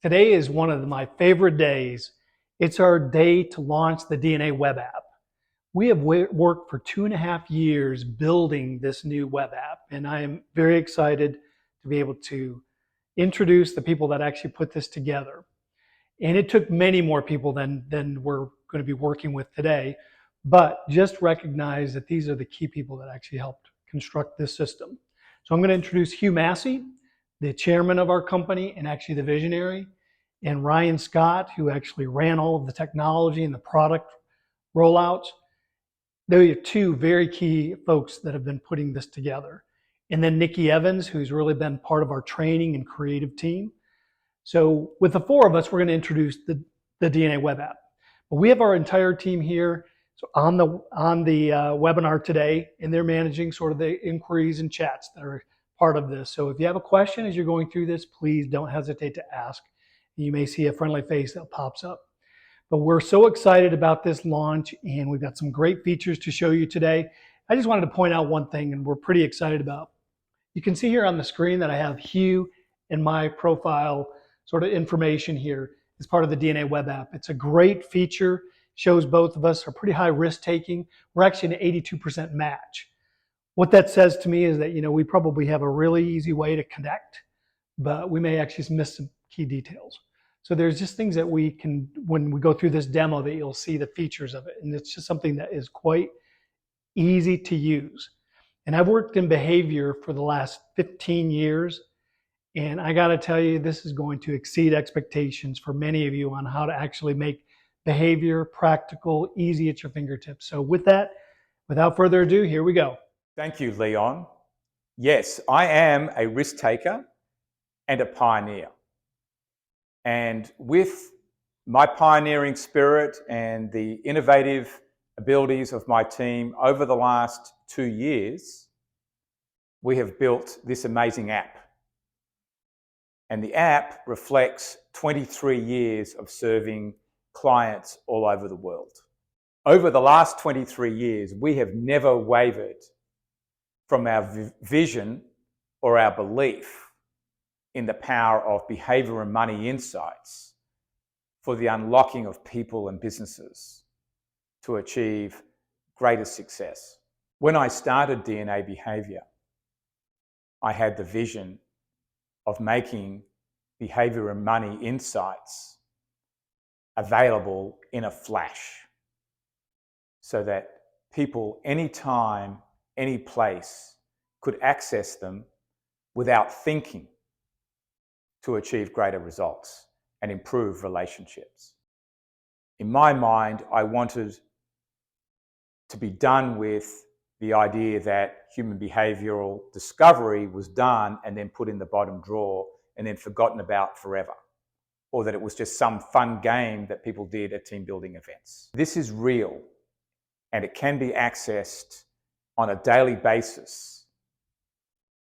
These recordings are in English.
Today is one of my favorite days. It's our day to launch the DNA web app. We have worked for 2.5 years building this new web app, and I am very excited to be able to introduce the people that actually put this together. And it took many more people than we're going to be working with today, but just recognize that these are the key people that actually helped construct this system. So I'm going to introduce Hugh Massey, the chairman of our company and actually the visionary, and Ryan Scott, who actually ran all of the technology and the product rollouts. They are two very key folks that have been putting this together. And then Nikki Evans, who's really been part of our training and creative team. So with the four of us, we're going to introduce the DNA web app. But we have our entire team here on the webinar today, and they're managing sort of the inquiries and chats that are part of this. So if you have a question as you're going through this, please don't hesitate to ask. You may see a friendly face that pops up. But we're so excited about this launch, and we've got some great features to show you today. I just wanted to point out one thing, and we're pretty excited about. You can see here on the screen that I have Hugh and my profile sort of information here as part of the DNA web app. It's a great feature, shows both of us are pretty high risk taking. We're actually an 82% match. What that says to me is that, we probably have a really easy way to connect, but we may actually miss some key details. So there's just things that we can, when we go through this demo, that you'll see the features of it. And it's just something that is quite easy to use. And I've worked in behavior for the last 15 years. And I got to tell you, this is going to exceed expectations for many of you on how to actually make behavior practical, easy at your fingertips. So with that, without further ado, here we go. Thank you, Leon. Yes, I am a risk taker and a pioneer. And with my pioneering spirit and the innovative abilities of my team over the last 2 years, we have built this amazing app. And the app reflects 23 years of serving clients all over the world. Over the last 23 years, we have never wavered from our vision or our belief in the power of behavior and money insights for the unlocking of people and businesses to achieve greater success. When I started DNA Behavior, I had the vision of making behavior and money insights available in a flash so that people anytime, any place could access them without thinking to achieve greater results and improve relationships. In my mind, I wanted to be done with the idea that human behavioral discovery was done and then put in the bottom drawer and then forgotten about forever, or that it was just some fun game that people did at team building events. This is real, and it can be accessed on a daily basis,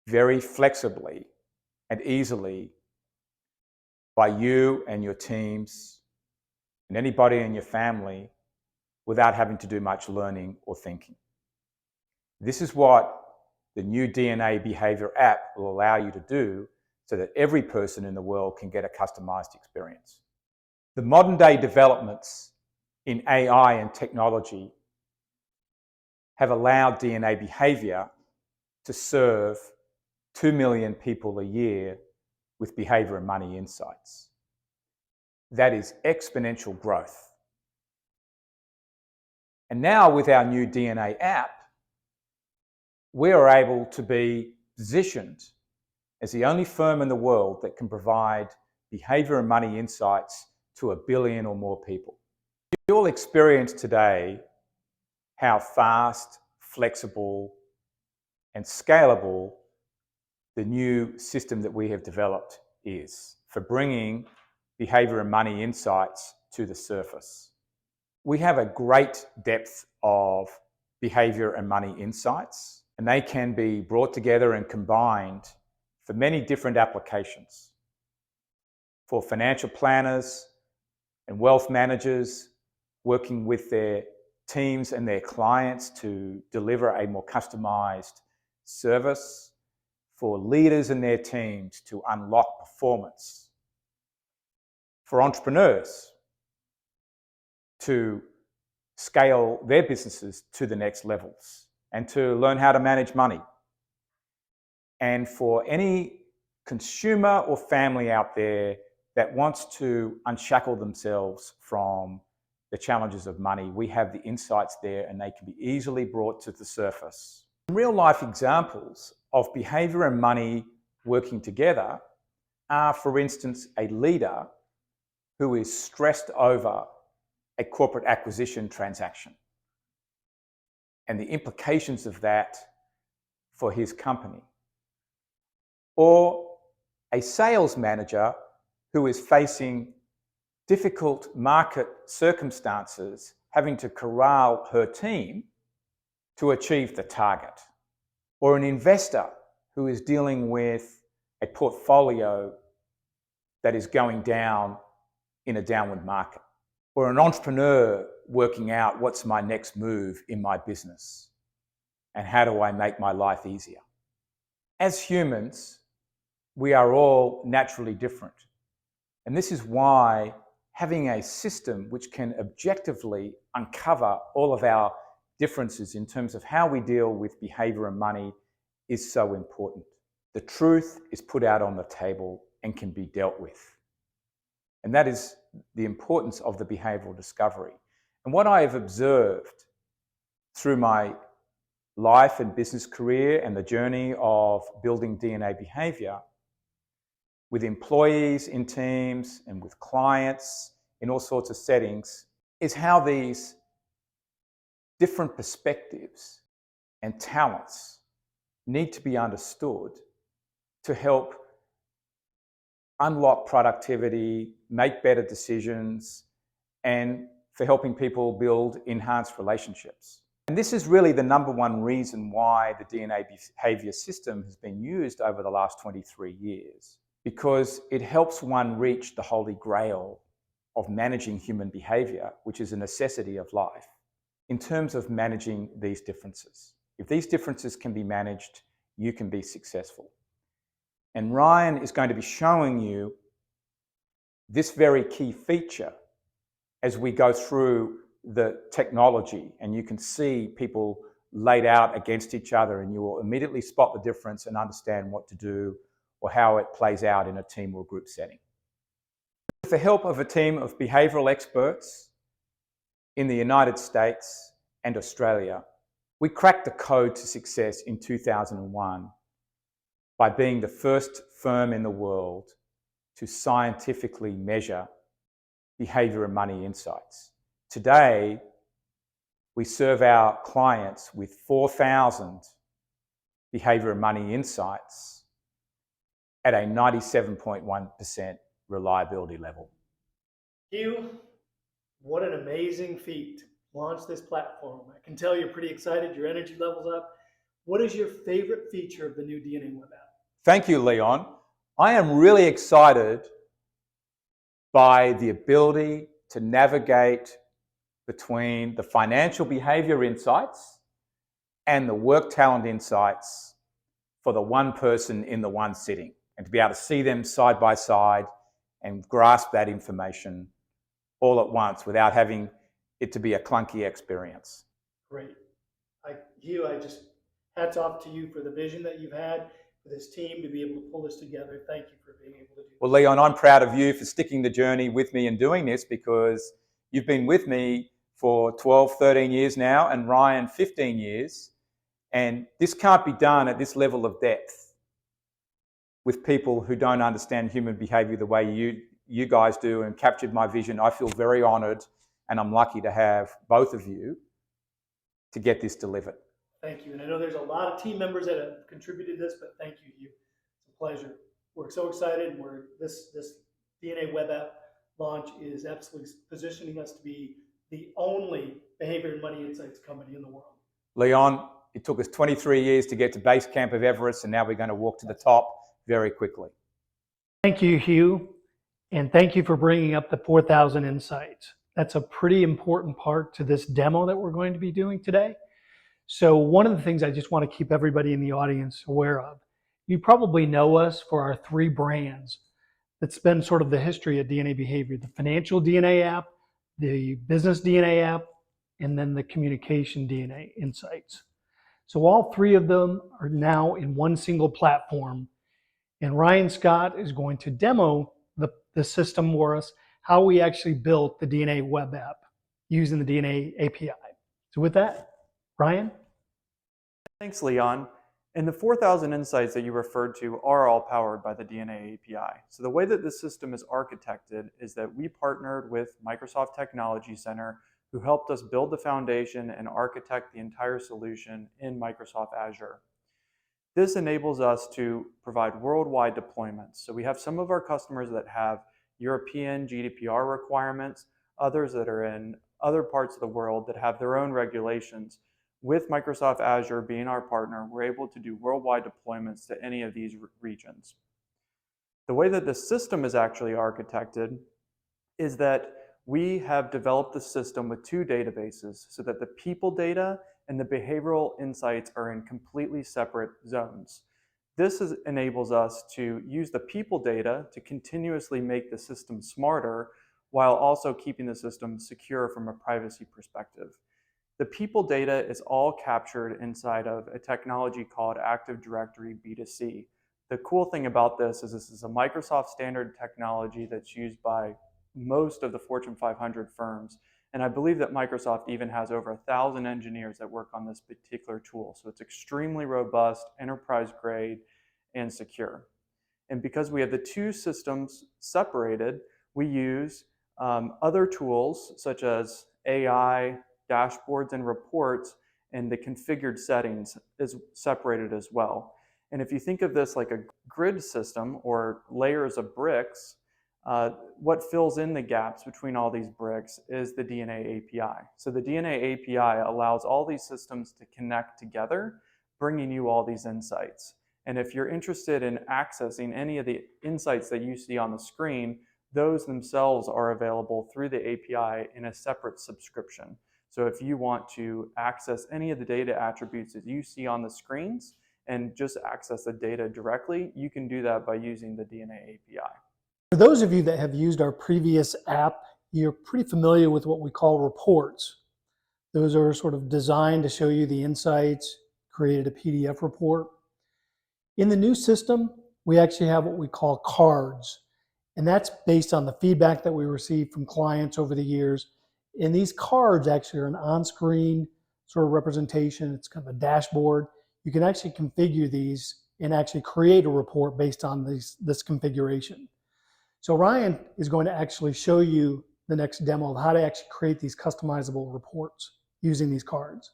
very flexibly and easily by you and your teams and anybody in your family without having to do much learning or thinking. This is what the new DNA Behavior app will allow you to do so that every person in the world can get a customized experience. The modern day developments in AI and technology have allowed DNA Behavior to serve 2 million people a year with behavior and money insights. That is exponential growth. And now with our new DNA app, we are able to be positioned as the only firm in the world that can provide behavior and money insights to 1 billion or more people. You'll experience today how fast, flexible, and scalable the new system that we have developed is for bringing behavior and money insights to the surface. We have a great depth of behavior and money insights, and they can be brought together and combined for many different applications. For financial planners and wealth managers working with their teams and their clients to deliver a more customized service, for leaders and their teams to unlock performance for entrepreneurs to scale their businesses to the next levels and to learn how to manage money. And for any consumer or family out there that wants to unshackle themselves from the challenges of money, we have the insights there and they can be easily brought to the surface. Real life examples of behavior and money working together are, for instance, a leader who is stressed over a corporate acquisition transaction and the implications of that for his company. Or a sales manager who is facing difficult market circumstances, having to corral her team to achieve the target. Or an investor who is dealing with a portfolio that is going down in a downward market. Or an entrepreneur working out what's my next move in my business and how do I make my life easier. As humans, we are all naturally different. And this is why having a system which can objectively uncover all of our differences in terms of how we deal with behavior and money is so important. The truth is put out on the table and can be dealt with. And that is the importance of the behavioral discovery. And what I have observed through my life and business career and the journey of building DNA behavior with employees in teams and with clients in all sorts of settings is how these different perspectives and talents need to be understood to help unlock productivity, make better decisions, and for helping people build enhanced relationships. And this is really the number one reason why the DNA behavior system has been used over the last 23 years, because it helps one reach the holy grail of managing human behavior, which is a necessity of life, in terms of managing these differences. If these differences can be managed, you can be successful. And Ryan is going to be showing you this very key feature as we go through the technology, and you can see people laid out against each other and you will immediately spot the difference and understand what to do or how it plays out in a team or group setting. With the help of a team of behavioral experts in the United States and Australia, we cracked the code to success in 2001 by being the first firm in the world to scientifically measure behavior and money insights. Today, we serve our clients with 4,000 behavior and money insights at a 97.1% reliability level. Hugh, what an amazing feat to launch this platform. I can tell you're pretty excited, your energy level's up. What is your favorite feature of the new DNA Web app? Thank you, Leon. I am really excited by the ability to navigate between the financial behavior insights and the work talent insights for the one person in the one sitting, and to be able to see them side by side and grasp that information all at once without having it to be a clunky experience. Great. Hugh, hats off to you for the vision that you've had for this team to be able to pull this together. Thank you for being able to do this. Well, Leon, I'm proud of you for sticking the journey with me and doing this, because you've been with me for 12, 13 years now, and Ryan 15 years. And this can't be done at this level of depth with people who don't understand human behavior the way you guys do and captured my vision. I feel very honored, and I'm lucky to have both of you to get this delivered. Thank you. And I know there's a lot of team members that have contributed to this, but thank you, Hugh. It's a pleasure. We're so excited. This DNA Web app launch is absolutely positioning us to be the only behavior and money insights company in the world. Leon, it took us 23 years to get to base camp of Everest, and now we're going to walk to the top very quickly. Thank you, Hugh. And thank you for bringing up the 4,000 insights. That's a pretty important part to this demo that we're going to be doing today. So one of the things I just want to keep everybody in the audience aware of, you probably know us for our 3 brands, That's been sort of the history of DNA behavior: the financial DNA app, the business DNA app, and then the communication DNA insights. So all three of them are now in one single platform. And Ryan Scott is going to demo the system for us, how we actually built the DNA web app using the DNA API. So with that, Ryan? Thanks, Leon. And the 4,000 insights that you referred to are all powered by the DNA API. So the way that this system is architected is that we partnered with Microsoft Technology Center, who helped us build the foundation and architect the entire solution in Microsoft Azure. This enables us to provide worldwide deployments. So we have some of our customers that have European GDPR requirements, others that are in other parts of the world that have their own regulations. With Microsoft Azure being our partner, we're able to do worldwide deployments to any of these regions. The way that the system is actually architected is that we have developed the system with two databases so that the people data and the behavioral insights are in completely separate zones. This enables us to use the people data to continuously make the system smarter while also keeping the system secure from a privacy perspective. The people data is all captured inside of a technology called Active Directory B2C. The cool thing about this is a Microsoft standard technology that's used by most of the Fortune 500 firms. And I believe that Microsoft even has over 1,000 engineers that work on this particular tool. So it's extremely robust, enterprise grade, and secure. And because we have the two systems separated, we use other tools such as AI, dashboards, and reports, and the configured settings is separated as well. And if you think of this like a grid system or layers of bricks, what fills in the gaps between all these bricks is the DNA API. So the DNA API allows all these systems to connect together, bringing you all these insights. And if you're interested in accessing any of the insights that you see on the screen, those themselves are available through the API in a separate subscription. So if you want to access any of the data attributes that you see on the screens and just access the data directly, you can do that by using the DNA API. For those of you that have used our previous app, you're pretty familiar with what we call reports. Those are sort of designed to show you the insights, created a PDF report. In the new system, we actually have what we call cards, and that's based on the feedback that we received from clients over the years. And these cards actually are an on-screen sort of representation. It's kind of a dashboard. You can actually configure these and actually create a report based on this configuration. So Ryan is going to actually show you the next demo of how to actually create these customizable reports using these cards.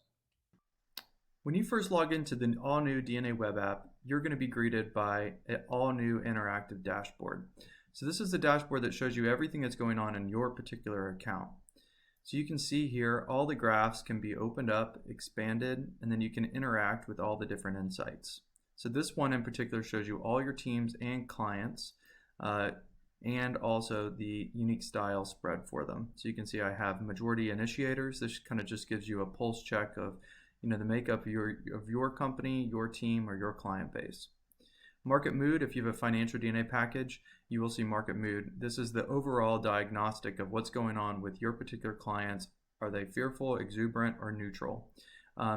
When you first log into the all-new DNA web app, you're going to be greeted by an all-new interactive dashboard. So this is the dashboard that shows you everything that's going on in your particular account. So you can see here all the graphs can be opened up, expanded, and then you can interact with all the different insights. So this one in particular shows you all your teams and clients, and also the unique style spread for them. So you can see I have majority initiators. This kind of just gives you a pulse check of the makeup of your company, your team, or your client base. Market mood, if you have a financial DNA package, you will see market mood. This is the overall diagnostic of what's going on with your particular clients. Are they fearful, exuberant, or neutral?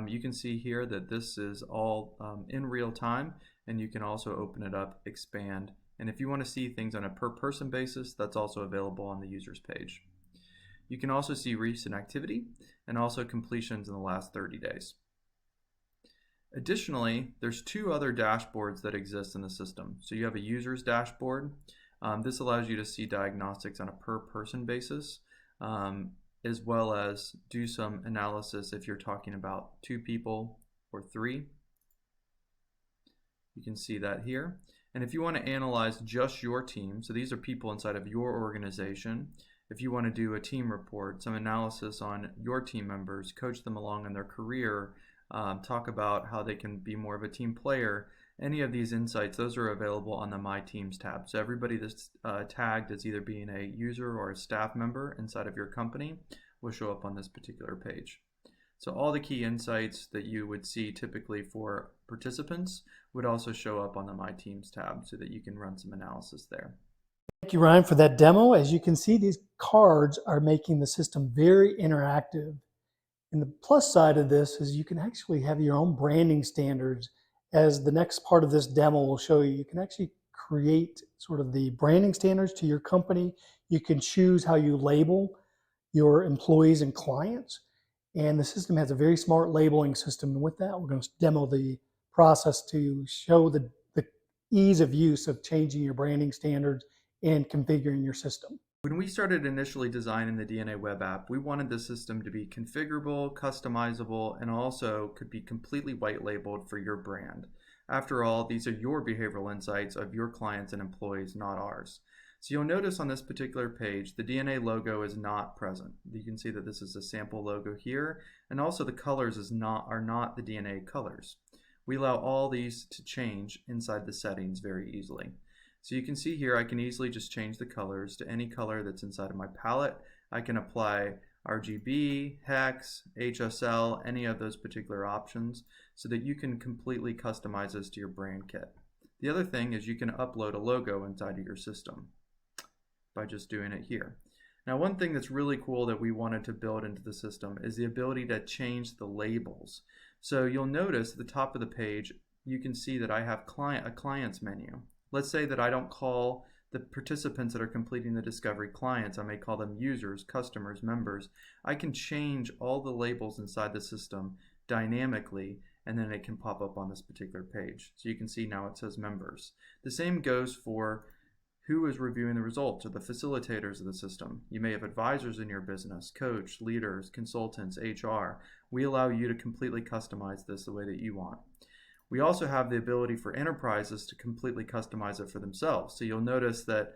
You can see here that this is all in real time, and you can also open it up, expand. And if you want to see things on a per person basis, that's also available on the users page. You can also see recent activity and also completions in the last 30 days. Additionally, there's two other dashboards that exist in the system. So you have a users dashboard. This allows you to see diagnostics on a per person basis, as well as do some analysis if you're talking about 2 people or 3. You can see that here. And if you want to analyze just your team, so these are people inside of your organization, if you want to do a team report, some analysis on your team members, coach them along in their career, talk about how they can be more of a team player, any of these insights, those are available on the My Teams tab. So everybody that's tagged as either being a user or a staff member inside of your company will show up on this particular page. So all the key insights that you would see typically for participants would also show up on the My Teams tab so that you can run some analysis there. Thank you, Ryan, for that demo. As you can see, these cards are making the system very interactive. And the plus side of this is you can actually have your own branding standards. As the next part of this demo will show you, you can actually create sort of the branding standards to your company. You can choose how you label your employees and clients. And the system has a very smart labeling system. And with that, we're going to demo the process to show the ease of use of changing your branding standards and configuring your system. When we started initially designing the DNA web app, we wanted the system to be configurable, customizable, and also could be completely white labeled for your brand. After all, these are your behavioral insights of your clients and employees, not ours. So you'll notice on this particular page, the DNA logo is not present. You can see that this is a sample logo here, and also the colors are not the DNA colors. We allow all these to change inside the settings very easily. So you can see here I can easily just change the colors to any color that's inside of my palette. I can apply RGB, hex, HSL, any of those particular options so that you can completely customize this to your brand kit. The other thing is you can upload a logo inside of your system by just doing it here. Now, one thing that's really cool that we wanted to build into the system is the ability to change the labels. So you'll notice at the top of the page, you can see that I have a clients menu. Let's say that I don't call the participants that are completing the discovery clients. I may call them users, customers, members. I can change all the labels inside the system dynamically, and then it can pop up on this particular page. So you can see now it says members. The same goes for who is reviewing the results, or the facilitators of the system. You may have advisors in your business, coach, leaders, consultants, HR. We allow you to completely customize this the way that you want. We also have the ability for enterprises to completely customize it for themselves. So you'll notice that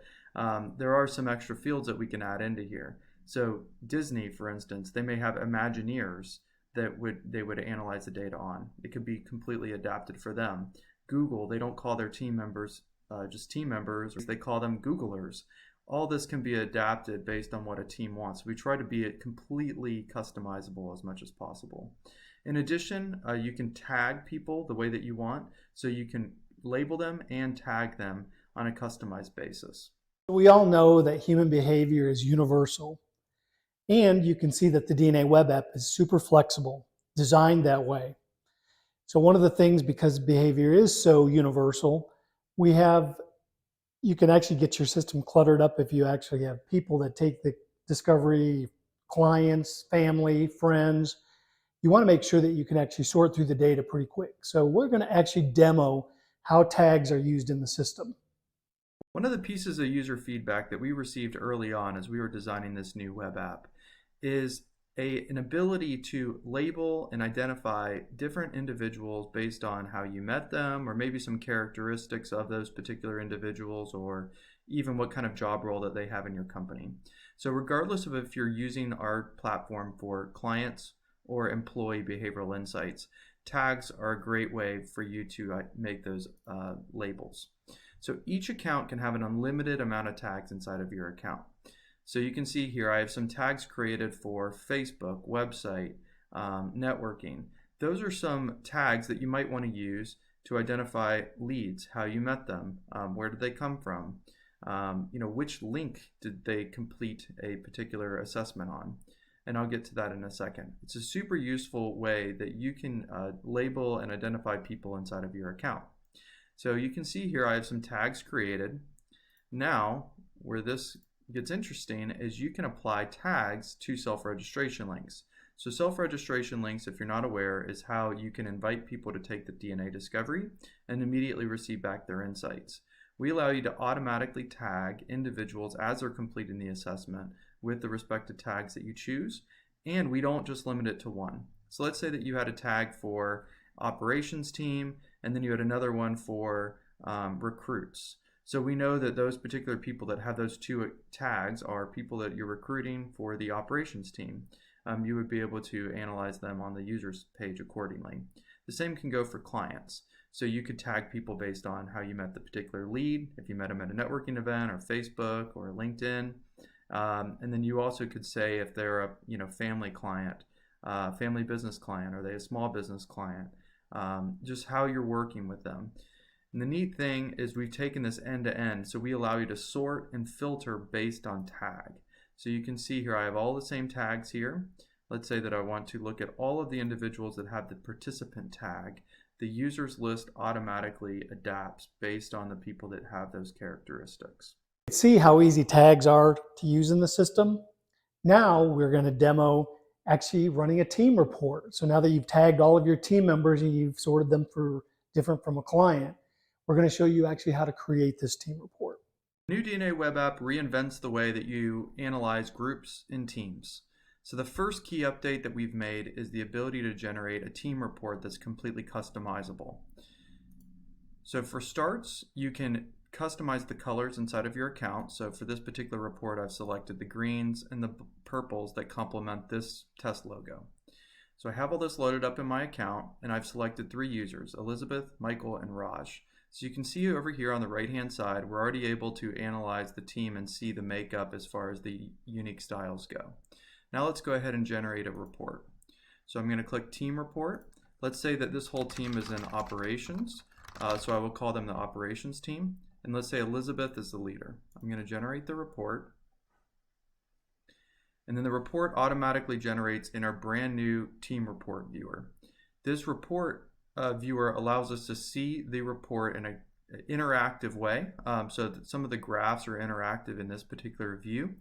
there are some extra fields that we can add into here. So Disney, for instance, they may have Imagineers that they would analyze the data on. It could be completely adapted for them. Google, they don't call their team members just team members, they call them Googlers. All this can be adapted based on what a team wants. We try to be completely customizable as much as possible. In addition, you can tag people the way that you want, so you can label them and tag them on a customized basis. We all know that human behavior is universal, and you can see that the DNA web app is super flexible, designed that way. So one of the things, because behavior is so universal, you can actually get your system cluttered up if you actually have people that take the discovery, clients, family, friends. You want to make sure that you can actually sort through the data pretty quick. So we're going to actually demo how tags are used in the system. One of the pieces of user feedback that we received early on as we were designing this new web app is an ability to label and identify different individuals based on how you met them, or maybe some characteristics of those particular individuals, or even what kind of job role that they have in your company. So regardless of if you're using our platform for clients or employee behavioral insights, tags are a great way for you to make those labels. So each account can have an unlimited amount of tags inside of your account. So you can see here I have some tags created for Facebook, website, networking. Those are some tags that you might want to use to identify leads, how you met them, where did they come from, which link did they complete a particular assessment on. And I'll get to that in a second. It's a super useful way that you can label and identify people inside of your account. So you can see here I have some tags created. Now, where this gets interesting is you can apply tags to self-registration links. So self-registration links, if you're not aware, is how you can invite people to take the DNA discovery and immediately receive back their insights. We allow you to automatically tag individuals as they're completing the assessment with the respective tags that you choose, and we don't just limit it to one. So let's say that you had a tag for operations team, and then you had another one for recruits. So we know that those particular people that have those two tags are people that you're recruiting for the operations team. You would be able to analyze them on the users page accordingly. The same can go for clients. So you could tag people based on how you met the particular lead, if you met them at a networking event or Facebook or LinkedIn. And then you also could say if they're a family client, family business client, are they a small business client, just how you're working with them. And the neat thing is we've taken this end to end, so we allow you to sort and filter based on tag. So you can see here I have all the same tags here. Let's say that I want to look at all of the individuals that have the participant tag. The users list automatically adapts based on the people that have those characteristics. See how easy tags are to use in the system? Now we're going to demo actually running a team report. So now that you've tagged all of your team members and you've sorted them for different from a client, we're going to show you actually how to create this team report. New DNA web app reinvents the way that you analyze groups in teams. So the first key update that we've made is the ability to generate a team report that's completely customizable. So for starts, you can customize the colors inside of your account. So for this particular report, I've selected the greens and the purples that complement this test logo. So I have all this loaded up in my account, and I've selected 3 users, Elizabeth, Michael, and Raj. So you can see over here on the right-hand side, we're already able to analyze the team and see the makeup as far as the unique styles go. Now let's go ahead and generate a report. So I'm going to click Team Report. Let's say that this whole team is in operations. So I will call them the operations team. And let's say Elizabeth is the leader. I'm going to generate the report. And then the report automatically generates in our brand new team report viewer. This report viewer allows us to see the report in an interactive way. So that some of the graphs are interactive in this particular view.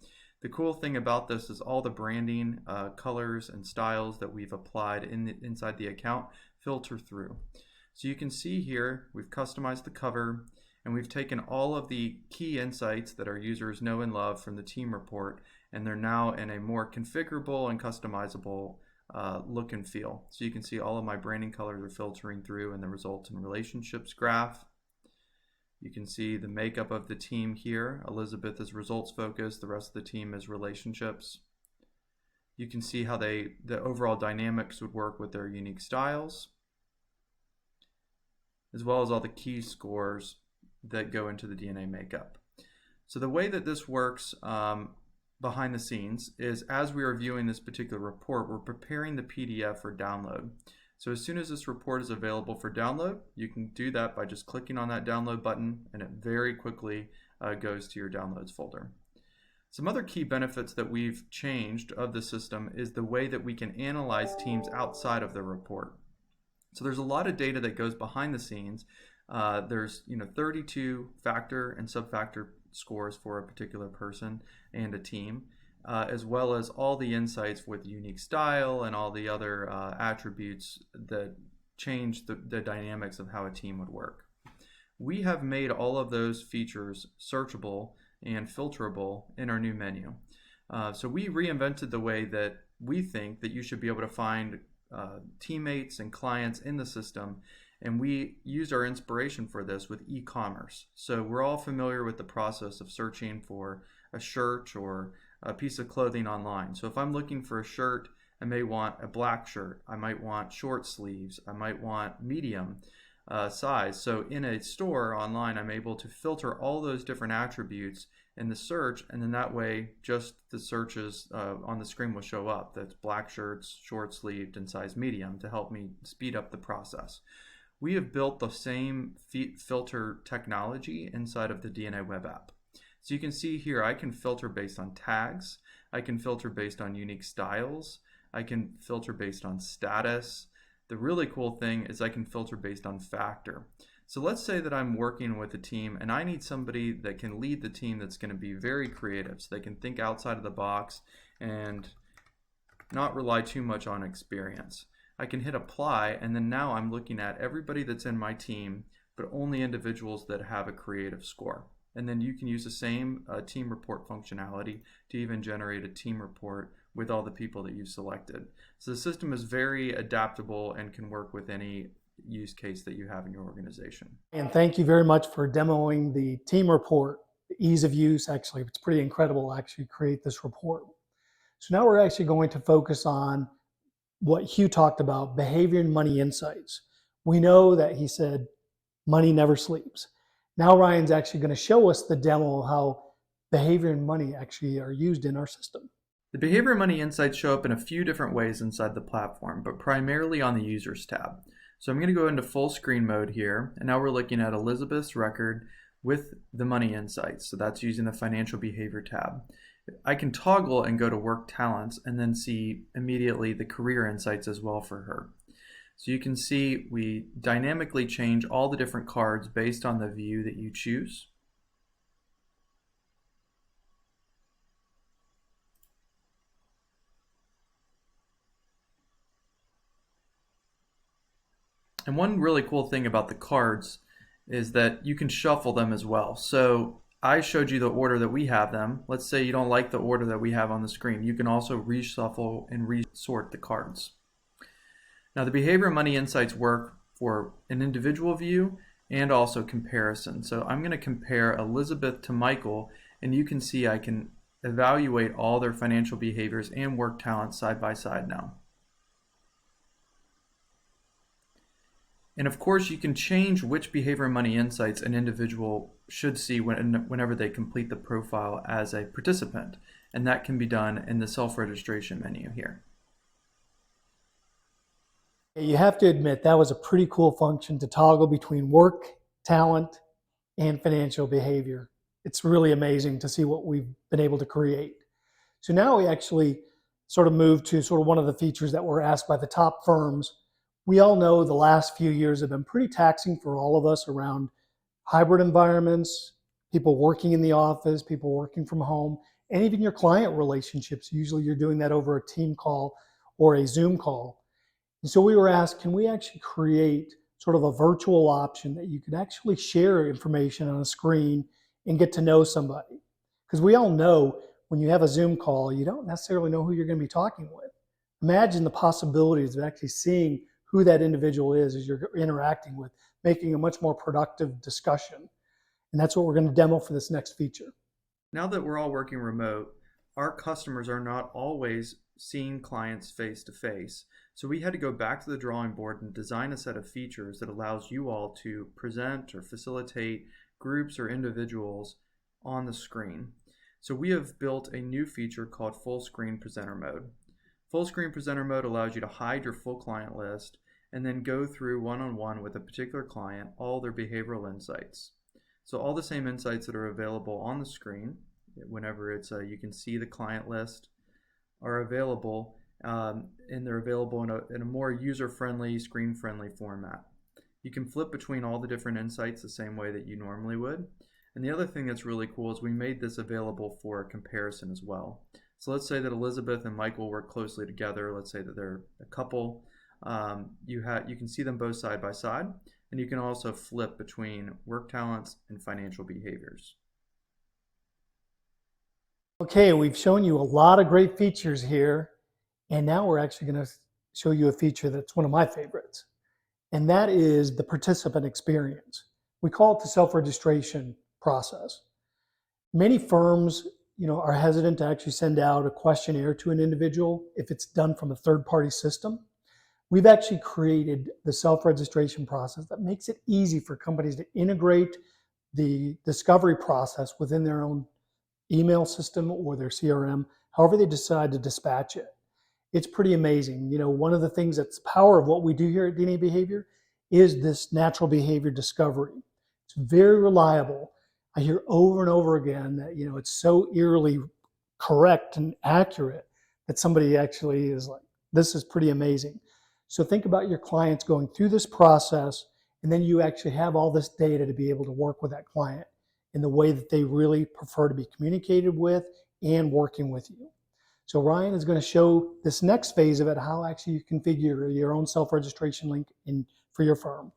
The cool thing about this is all the branding, colors, and styles that we've applied inside the account filter through. So you can see here we've customized the cover, and we've taken all of the key insights that our users know and love from the team report, and they're now in a more configurable and customizable look and feel. So you can see all of my branding colors are filtering through in the results and relationships graph. You can see the makeup of the team here. Elizabeth is results focused, the rest of the team is relationships. You can see how the overall dynamics would work with their unique styles, as well as all the key scores that go into the DNA makeup. So the way that this works behind the scenes is as we are viewing this particular report, we're preparing the PDF for download. So as soon as this report is available for download, you can do that by just clicking on that download button, and it very quickly goes to your downloads folder. Some other key benefits that we've changed of the system is the way that we can analyze teams outside of the report. So there's a lot of data that goes behind the scenes. There's 32 factor and sub-factor scores for a particular person and a team, as well as all the insights with unique style and all the other attributes that change the dynamics of how a team would work. We have made all of those features searchable and filterable in our new menu. So we reinvented the way that we think that you should be able to find teammates and clients in the system, and we used our inspiration for this with e-commerce. So we're all familiar with the process of searching for a shirt or a piece of clothing online. So if I'm looking for a shirt, I may want a black shirt, I might want short sleeves, I might want medium size. So in a store online, I'm able to filter all those different attributes in the search, and then that way just the searches on the screen will show up. That's black shirts, short sleeved, and size medium to help me speed up the process. We have built the same filter technology inside of the DNA web app. So you can see here I can filter based on tags, I can filter based on unique styles, I can filter based on status. The really cool thing is I can filter based on factor. So let's say that I'm working with a team and I need somebody that can lead the team that's going to be very creative, so they can think outside of the box and not rely too much on experience. I can hit apply, and then now I'm looking at everybody that's in my team, but only individuals that have a creative score. And then you can use the same team report functionality to even generate a team report with all the people that you've selected. So the system is very adaptable and can work with any use case that you have in your organization. And thank you very much for demoing the team report. The ease of use, actually, it's pretty incredible to actually create this report. So now we're actually going to focus on what Hugh talked about, behavior and money insights. We know that he said money never sleeps. Now Ryan's actually going to show us the demo of how behavior and money actually are used in our system. The behavior and money insights show up in a few different ways inside the platform, but primarily on the users tab. So I'm going to go into full screen mode here, and now we're looking at Elizabeth's record with the money insights. So that's using the financial behavior tab. I can toggle and go to work talents and then see immediately the career insights as well for her. So you can see we dynamically change all the different cards based on the view that you choose. And one really cool thing about the cards is that you can shuffle them as well. So I showed you the order that we have them. Let's say you don't like the order that we have on the screen. You can also reshuffle and resort the cards. Now the behavior and money insights work for an individual view and also comparison. So I'm going to compare Elizabeth to Michael, and you can see I can evaluate all their financial behaviors and work talents side by side now. And of course, you can change which behavior and money insights an individual should see whenever they complete the profile as a participant. And that can be done in the self-registration menu here. You have to admit that was a pretty cool function to toggle between work, talent, and financial behavior. It's really amazing to see what we've been able to create. So now we actually sort of move to sort of one of the features that were asked by the top firms. We all know the last few years have been pretty taxing for all of us around hybrid environments, people working in the office, people working from home, and even your client relationships. Usually you're doing that over a team call or a Zoom call. And so we were asked, can we actually create sort of a virtual option that you could actually share information on a screen and get to know somebody? Because we all know when you have a Zoom call, you don't necessarily know who you're going to be talking with. Imagine the possibilities of actually seeing who that individual is as you're interacting with, making a much more productive discussion. And that's what we're going to demo for this next feature. Now that we're all working remote, our customers are not always seeing clients face to face. So we had to go back to the drawing board and design a set of features that allows you all to present or facilitate groups or individuals on the screen. So we have built a new feature called Full Screen Presenter Mode. Full Screen Presenter Mode allows you to hide your full client list and then go through one-on-one with a particular client, all their behavioral insights. So all the same insights that are available on the screen, whenever it's you can see the client list, are available, and they're available in a more user-friendly, screen-friendly format. You can flip between all the different insights the same way that you normally would. And the other thing that's really cool is we made this available for a comparison as well. So let's say that Elizabeth and Michael work closely together. Let's say that they're a couple. You can see them both side by side, and you can also flip between work talents and financial behaviors. Okay, we've shown you a lot of great features here, and now we're actually going to show you a feature that's one of my favorites, and that is the participant experience. We call it the self-registration process. Many firms, are hesitant to actually send out a questionnaire to an individual if it's done from a third-party system. We've actually created the self-registration process that makes it easy for companies to integrate the discovery process within their own email system or their CRM, however they decide to dispatch it. It's pretty amazing. One of the things that's the power of what we do here at DNA Behavior is this natural behavior discovery. It's very reliable. I hear over and over again that, it's so eerily correct and accurate that somebody actually is like, this is pretty amazing. So think about your clients going through this process, and then you actually have all this data to be able to work with that client in the way that they really prefer to be communicated with and working with you. So Ryan is going to show this next phase of it, how actually you configure your own self-registration link for your firm.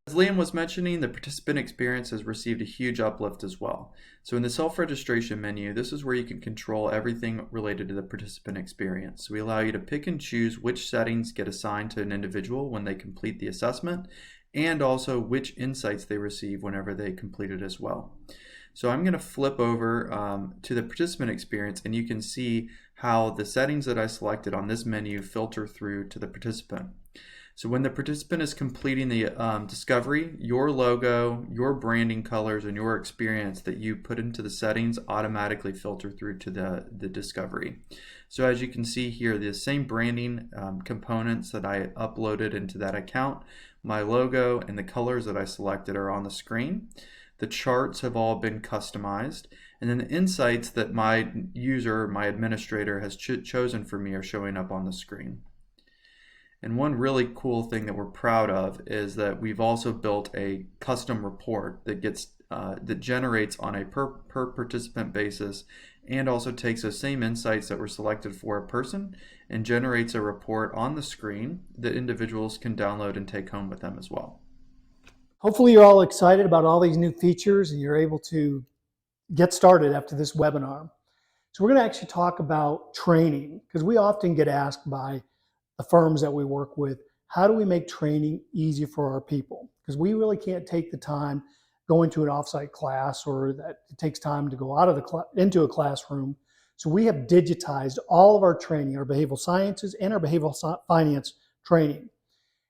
As Liam was mentioning, the participant experience has received a huge uplift as well. So in the self-registration menu, this is where you can control everything related to the participant experience. So we allow you to pick and choose which settings get assigned to an individual when they complete the assessment, and also which insights they receive whenever they complete it as well. So I'm going to flip over to the participant experience, and you can see how the settings that I selected on this menu filter through to the participant. So when the participant is completing the discovery, your logo, your branding colors, and your experience that you put into the settings automatically filter through to the discovery. So as you can see here, the same branding components that I uploaded into that account, my logo and the colors that I selected are on the screen. The charts have all been customized, and then the insights that my user, my administrator, has chosen for me are showing up on the screen. And one really cool thing that we're proud of is that we've also built a custom report that that generates on a per participant basis, and also takes those same insights that were selected for a person and generates a report on the screen that individuals can download and take home with them as well. Hopefully you're all excited about all these new features and you're able to get started after this webinar. So we're going to actually talk about training, because we often get asked by the firms that we work with, how do we make training easy for our people? Because we really can't take the time going to an offsite class, or that it takes time to go out of into a classroom. So we have digitized all of our training, our behavioral sciences and our behavioral finance training.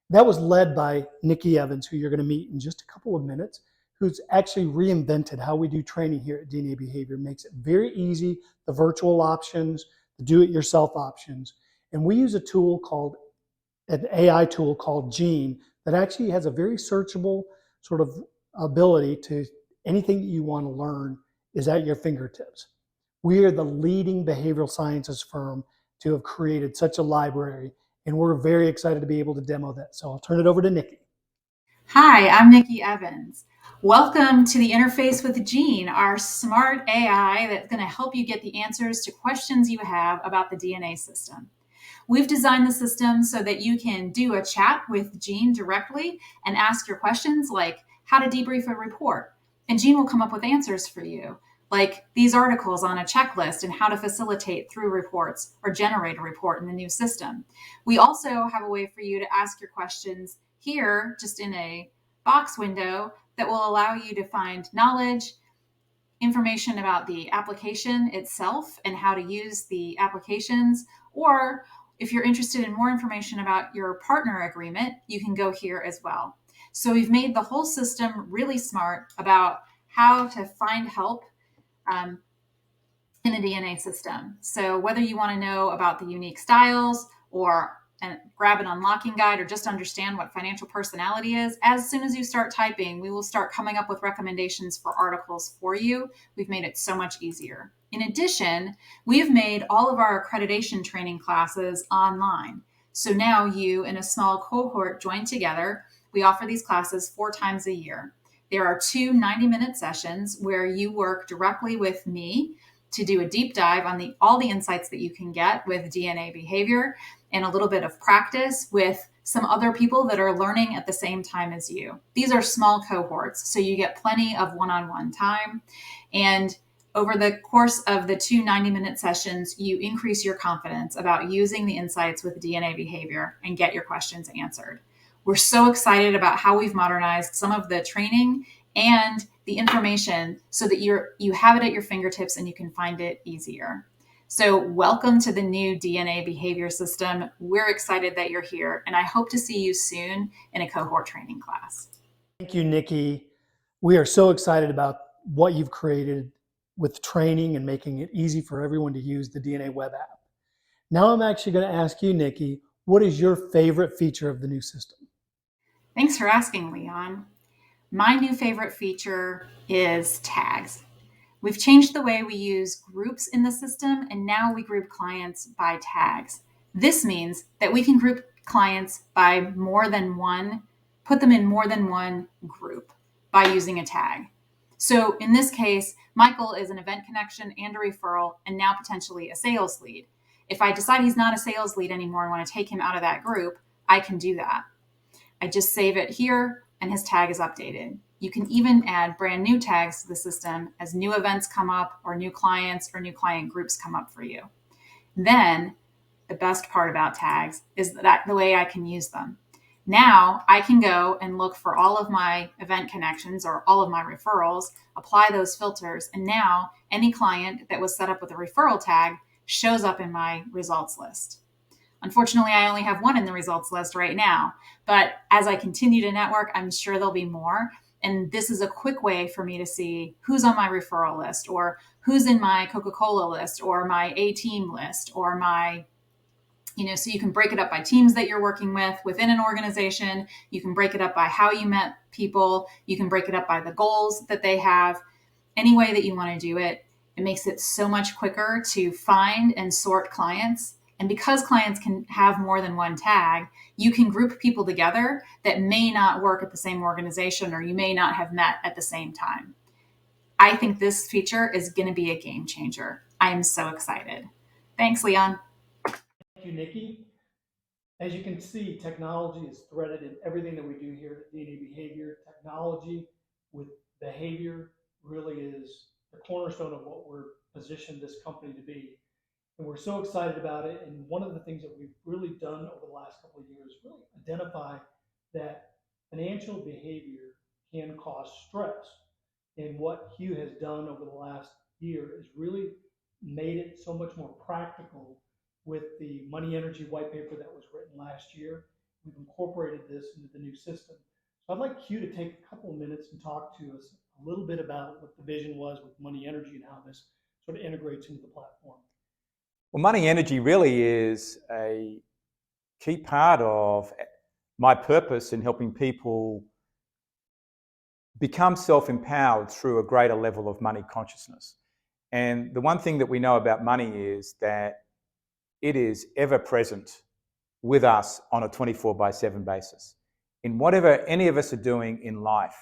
That was led by Nikki Evans, who you're going to meet in just a couple of minutes, who's actually reinvented how we do training here at DNA Behavior. Makes it very easy, the virtual options, the do-it-yourself options. And we use a tool called, an AI tool called Gene, that actually has a very searchable sort of ability to, anything that you want to learn is at your fingertips. We are the leading behavioral sciences firm to have created such a library, and we're very excited to be able to demo that. So I'll turn it over to Nikki. Hi, I'm Nikki Evans. Welcome to the Interface with Gene, our smart AI that's going to help you get the answers to questions you have about the DNA system. We've designed the system so that you can do a chat with Gene directly and ask your questions like how to debrief a report. And Gene will come up with answers for you, like these articles on a checklist and how to facilitate through reports or generate a report in the new system. We also have a way for you to ask your questions here, just in a box window, that will allow you to find knowledge, information about the application itself and how to use the applications, or if you're interested in more information about your partner agreement, you can go here as well. So we've made the whole system really smart about how to find help in a DNA system. So whether you want to know about the unique styles or grab an unlocking guide or just understand what financial personality is, as soon as you start typing, we will start coming up with recommendations for articles for you. We've made it so much easier. In addition, we've made all of our accreditation training classes online. So now you and a small cohort join together. We offer these classes 4 times a year. There are 2 90-minute sessions where you work directly with me to do a deep dive on all the insights that you can get with DNA behavior, and a little bit of practice with some other people that are learning at the same time as you. These are small cohorts, so you get plenty of one-on-one time. And over the course of the 2 90-minute sessions, you increase your confidence about using the insights with DNA behavior and get your questions answered. We're so excited about how we've modernized some of the training and the information so that you have it at your fingertips and you can find it easier. So welcome to the new DNA behavior system. We're excited that you're here, and I hope to see you soon in a cohort training class. Thank you, Nikki. We are so excited about what you've created with training and making it easy for everyone to use the DNA web app. Now I'm actually going to ask you, Nikki, what is your favorite feature of the new system? Thanks for asking, Leon. My new favorite feature is tags. We've changed the way we use groups in the system, and now we group clients by tags. This means that we can group clients by more than one, put them in more than one group by using a tag. So in this case, Michael is an event connection and a referral, and now potentially a sales lead. If I decide he's not a sales lead anymore and want to take him out of that group, I can do that. I just save it here and his tag is updated. You can even add brand new tags to the system as new events come up or new clients or new client groups come up for you. Then the best part about tags is that the way I can use them. Now I can go and look for all of my event connections or all of my referrals, apply those filters, and now any client that was set up with a referral tag shows up in my results list. Unfortunately, I only have one in the results list right now. But as I continue to network, I'm sure there'll be more. And this is a quick way for me to see who's on my referral list, or who's in my Coca-Cola list, or my A team list, or my, so you can break it up by teams that you're working with within an organization. You can break it up by how you met people. You can break it up by the goals that they have. Any way that you want to do it, it makes it so much quicker to find and sort clients. And because clients can have more than one tag, you can group people together that may not work at the same organization, or you may not have met at the same time. I think this feature is going to be a game changer. I am so excited. Thanks, Leon. Thank you, Nikki. As you can see, technology is threaded in everything that we do here at DNA Behavior. Technology with behavior really is the cornerstone of what we're positioned this company to be. And we're so excited about it. And one of the things that we've really done over the last couple of years, really identify that financial behavior can cause stress. And what Hugh has done over the last year is really made it so much more practical with the money energy white paper that was written last year. We've incorporated this into the new system. So I'd like Hugh to take a couple of minutes and talk to us a little bit about what the vision was with money energy and how this sort of integrates into the platform. Well, money energy really is a key part of my purpose in helping people become self-empowered through a greater level of money consciousness. And the one thing that we know about money is that it is ever present with us on a 24/7 basis. In whatever any of us are doing in life,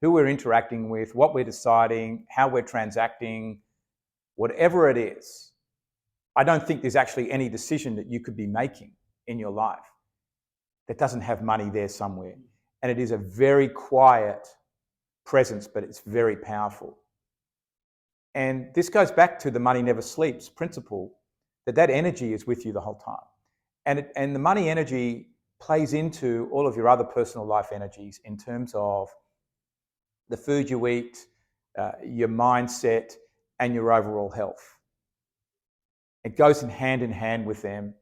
who we're interacting with, what we're deciding, how we're transacting, whatever it is, I don't think there's actually any decision that you could be making in your life that doesn't have money there somewhere. And it is a very quiet presence, but it's very powerful. And this goes back to the money never sleeps principle, that energy is with you the whole time. And the money energy plays into all of your other personal life energies in terms of the food you eat, your mindset, and your overall health. It goes in hand with them,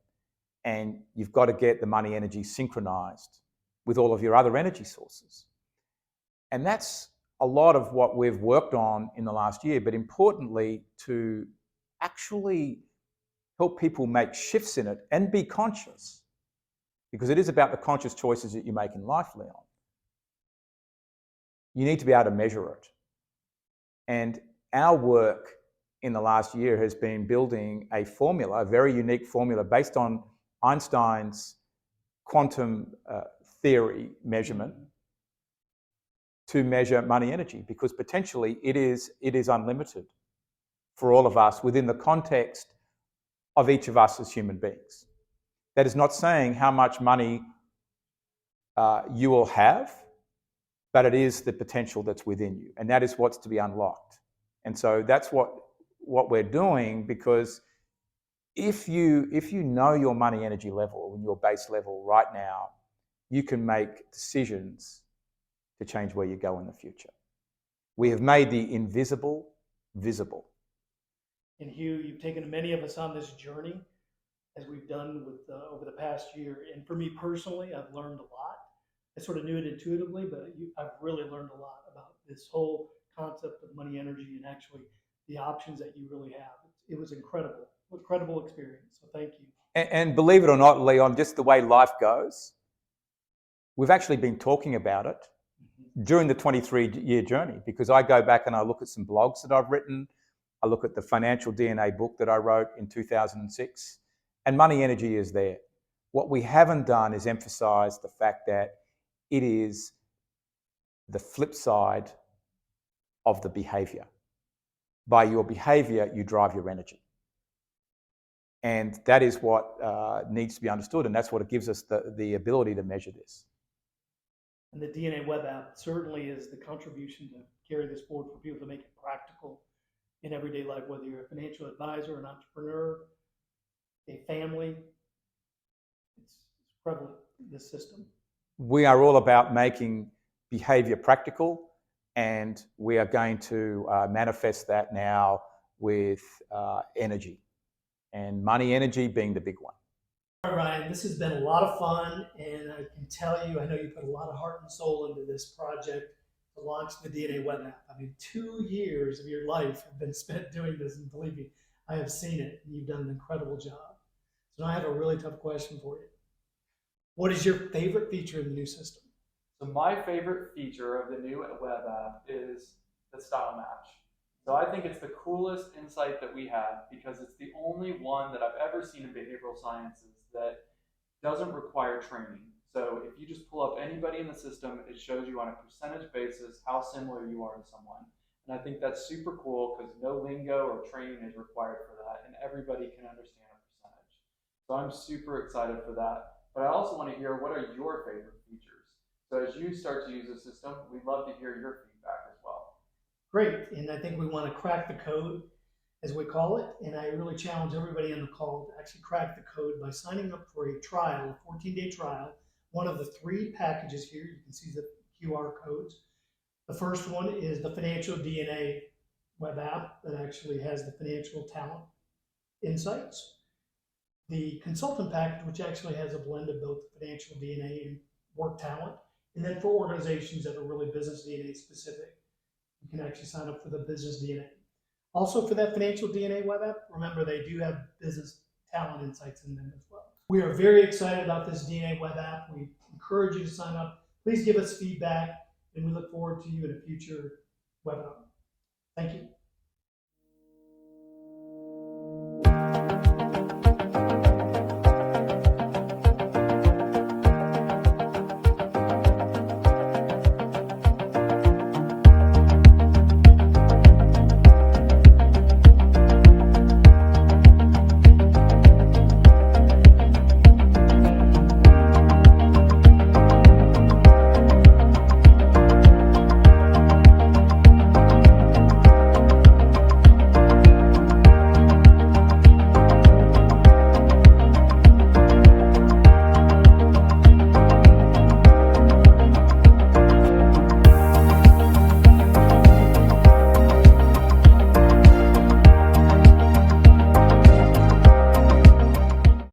and you've got to get the money energy synchronized with all of your other energy sources. And that's a lot of what we've worked on in the last year, but importantly, to actually help people make shifts in it and be conscious, because it is about the conscious choices that you make in life, Leon. You need to be able to measure it. And our work in the last year has been building a formula, a very unique formula based on Einstein's quantum theory measurement to measure money energy, because potentially it is unlimited for all of us within the context of each of us as human beings. That is not saying how much money you will have, but it is the potential that's within you, and that is what's to be unlocked. And so that's what we're doing, because if you know your money energy level and your base level right now, you can make decisions to change where you go in the future. We have made the invisible visible. And Hugh, you've taken many of us on this journey, as we've done with over the past year. And for me personally, I've learned a lot. I sort of knew it intuitively, but I've really learned a lot about this whole concept of money energy and actually the options that you really have. It was incredible experience. So thank you. And believe it or not, Leon, just the way life goes, we've actually been talking about it during the 23-year journey, because I go back and I look at some blogs that I've written. I look at the Financial DNA book that I wrote in 2006, and money energy is there. What we haven't done is emphasize the fact that it is the flip side of the behavior. By your behavior, you drive your energy. And that is what needs to be understood, and that's what it gives us the ability to measure this. And the DNA web app certainly is the contribution to carry this forward for people to make it practical in everyday life, whether you're a financial advisor, an entrepreneur, a family. It's prevalent, this system. We are all about making behavior practical, and we are going to manifest that now with energy, and money energy being the big one. All right, Ryan, this has been a lot of fun, and I can tell you, I know you put a lot of heart and soul into this project to launch the DNA web app. I mean, 2 years of your life have been spent doing this, and believe me, I have seen it, and you've done an incredible job. So now I have a really tough question for you. What is your favorite feature in the new system? So my favorite feature of the new web app is the style match. So I think it's the coolest insight that we have because it's the only one that I've ever seen in behavioral sciences that doesn't require training. So if you just pull up anybody in the system, it shows you on a percentage basis how similar you are to someone. And I think that's super cool because no lingo or training is required for that, and everybody can understand a percentage. So I'm super excited for that. But I also want to hear, what are your favorite features? So as you start to use the system, we'd love to hear your feedback as well. Great, and I think we want to crack the code, as we call it, and I really challenge everybody on the call to actually crack the code by signing up for a trial, a 14-day trial. One of the 3 packages here, you can see the QR codes. The first one is the Financial DNA web app that actually has the financial talent insights. The consultant package, which actually has a blend of both financial DNA and work talent. And then for organizations that are really business DNA specific, you can actually sign up for the business DNA. Also for that financial DNA web app, remember they do have business talent insights in them as well. We are very excited about this DNA web app. We encourage you to sign up. Please give us feedback, and we look forward to you in a future webinar. Thank you.